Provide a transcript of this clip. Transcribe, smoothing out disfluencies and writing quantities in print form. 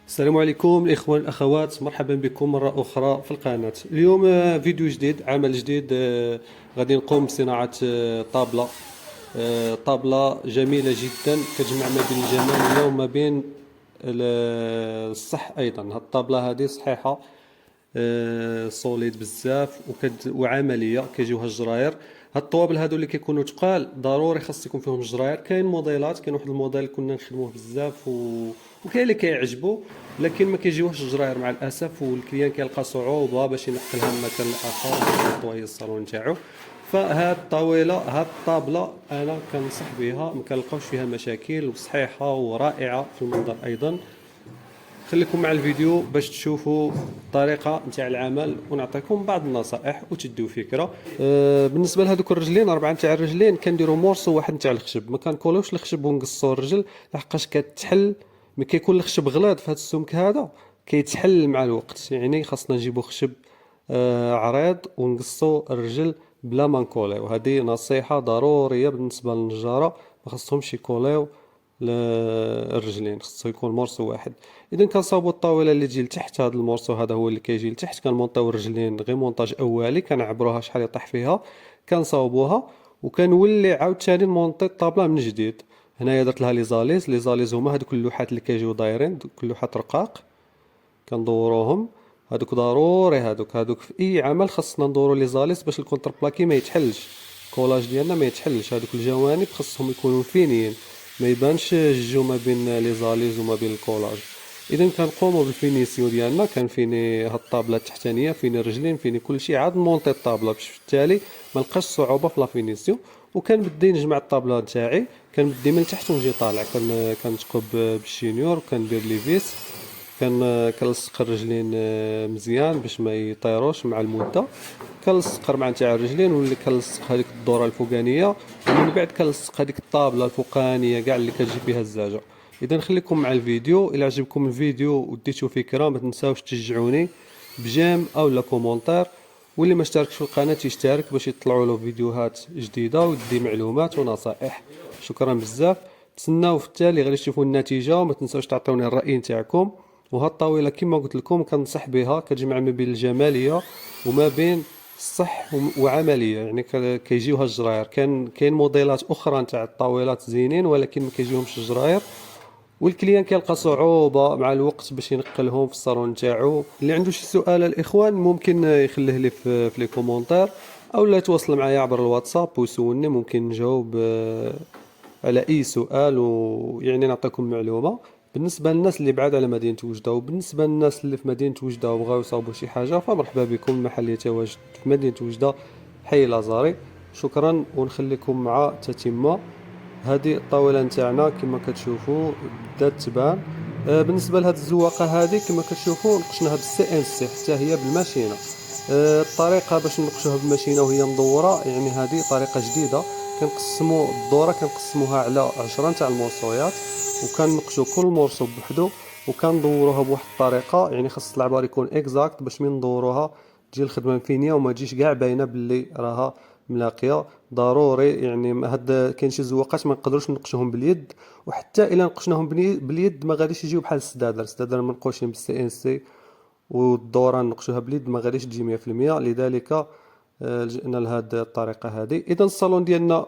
السلام عليكم الإخوان الأخوات، مرحبا بكم مرة أخرى في القناة. اليوم فيديو جديد، عمل جديد. غادي نقوم بصناعة طابلة. طابلة جميلة جدا كتجمع ما بين الجمالية وما بين الصح أيضا. هاد الطابلة هذه صحيحة، سوليد بزاف وعمليه. كيجيوها الجراير. هاد الطوابل هادو اللي كيكونوا تقال ضروري خاص يكون فيهم الجراير. كاين موديلات، كاين واحد الموديل كنا نخدموه بزاف وكاين اللي كيعجبو، لكن ما كيجيوهش الجراير مع الاسف، والكليان كيلقى صعوبه باش ينقلها من مكان لاخر ويطوي الصالون تاعو. فهاد الطاوله، هاد الطابله انا كنصح بها، ما كنلقاوش فيها مشاكل، وصحيحه ورائعه في المنظر ايضا. خليكم مع الفيديو باش تشوفوا الطريقه نتاع العمل، ونعطيكم بعض النصائح وتديو فكره. بالنسبه لهذوك الرجلين، اربعه نتاع الرجلين كنديروا مورسو واحد نتاع الخشب. ما كنكولوش الخشب ونقصوا الرجل، لحقاش كتحل. ملي كيكون الخشب غليظ في هذا السمك هذا كيتحل مع الوقت. يعني خاصنا نجيبوا خشب عريض ونقصوا الرجل بلا ما نكوليو. هذه نصيحه ضروريه بالنسبه للنجاره، ما خاصهمش يكوليو الرجلين، خصو يكون مورسو واحد. اذا كنصاوبوا الطاوله اللي تجي لتحت، هذا المورسو هذا هو اللي كيجي لتحت. كنمونطيو الرجلين غير مونتاج اولي، كنعبروها شحال يطيح فيها، كنصاوبوها، وكنولي عاوتاني نمونطي الطابله من جديد. هنايا درت لها لي زاليز هما هذوك اللوحات اللي كيجيو دايرين، دوك اللوحات رقاق كندوروهم. هادوك ضروري، هادوك في اي عمل خاصنا ندورو لي زاليز باش الكونتر بلاكي ما يتحلش، الكولاج ديالنا ما يتحلش. هادوك الجوانب خاصهم يكونوا فينيين، ما يبانش الجو ما بين لي زاليز وما بين الكولاج. اذا كنقوموا بالفينيسيون ديالنا، كنفيني هاد الطابله التحتانيه، فيني الرجلين، فيني كلشي، عاد نمونطي الطابله باش بالتالي ما نلقاش صعوبه في لا فينيسيون. وكنبدي نجمع الطابله تاعي، كنبدي من تحت ونجي طالع. كنثقب بالشينيور وكندير لي فيس. كنلصق الرجلين مزيان باش ما يطيروش مع المده. كنلصق ربعه تاع الرجلين، واللي كنلصق هذيك الدوره الفوقانيه، ومن بعد كنلصق هذيك الطابله الفوقانيه كاع اللي كتجي فيها الزاجه. اذا خليكم مع الفيديو. الى عجبكم الفيديو وديتو فكره، ما تنساوش تشجعوني بجيم او لا كومونتير، واللي ما اشتركش في القناه يشترك باش يطلعوا له فيديوهات جديده ويدي معلومات ونصائح. شكرا بزاف. تسناو في التالي غادي تشوفوا النتيجه، وما تنساوش تعطيوني الراي نتاعكم. وهاد الطاوله كما قلت لكم كنصح بها، كتجمع ما بين الجماليه وما بين الصح وعمليه. يعني كيجيوها الجراير. كاين موديلات اخرى نتاع الطاولات زينين، ولكن ما كيجيوهمش الجراير، والكليان كيلقى صعوبه مع الوقت باش ينقلهم في الصالون نتاعو. اللي عنده شي سؤال الاخوان ممكن يخليه لي في لي كومونتير، او لا يتواصل معايا عبر الواتساب ويسولني، ممكن نجاوب على اي سؤال، ويعني نعطيكم معلومه. بالنسبه للناس اللي بعاد على مدينه وجده، وبالنسبه للناس اللي في مدينه وجده وبغاو يصاوبوا شي حاجه، فمرحبا بكم. المحل يتواجد في مدينه وجده، حي لازاري. شكرا، ونخليكم مع تتمه. هذه الطاوله نتاعنا كما كتشوفوا بدات تبان. بالنسبه لهاد الزواقه هذه كما كتشوفوا نقشناها بالسي ان سي حتى هي بالماشينه. الطريقه باش نقشوها بالماشينه وهي مدوره، يعني هذه طريقه جديده. كنقسموا الدوره، كنقسموها على 10 تاع المورسويات، وكنقشوا كل مورسو بوحدو، وكندوروها بواحد الطريقه. يعني خاص العبار يكون اكزاكت باش من ندوروها تجي الخدمه مفينيه وما تجيش كاع باينه باللي راها ملاقيه. ضروري يعني هاد كاين شي زواقات ما نقدروش نقشوهم باليد، وحتى الا نقشناهم باليد ما غاديش يجيو بحال السدادر منقوشين بالسي ان سي، والدوره نقشوها باليد ما غاديش تجي 100%. لذلك لجأنا لهاد الطريقه هذه. اذا الصالون ديالنا